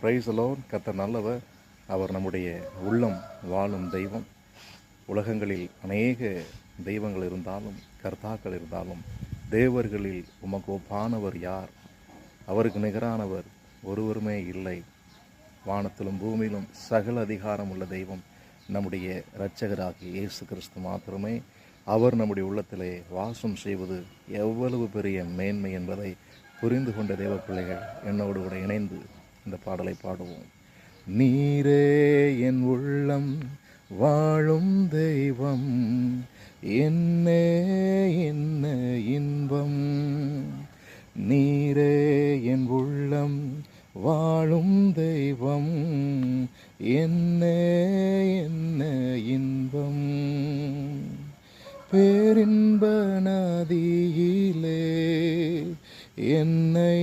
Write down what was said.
Price alone. கர்த்தர் நல்லவர். அவர் நம்முடைய உள்ளம் வாழும் தெய்வம். உலகங்களில் அநேக தெய்வங்கள் இருந்தாலும், கர்த்தாக்கள் இருந்தாலும், தேவர்களில் உமக்கு ஒப்பானவர் யார்? அவருக்கு நிகரானவர் ஒருவருமே இல்லை. வானத்திலும் பூமியிலும் சகல அதிகாரம் உள்ள தெய்வம் நம்முடைய இரட்சகராகிய இயேசு கிறிஸ்து மாத்திரமே. அவர் நம்முடைய உள்ளத்திலே வாசம் செய்வது எவ்வளவு பெரிய மேன்மை என்பதை புரிந்து கொண்ட தேவ பிள்ளைகள் என்னோடு கூட இணைந்து இந்த பாடலை பாடுவோம். நீரே என் உள்ளம் வாழும் தெய்வம், என்னே என்ன இன்பம். நீரே என் உள்ளம் வாழும் தெய்வம், என்னே என்ன இன்பம். பேரின்ப நதியிலே என்னை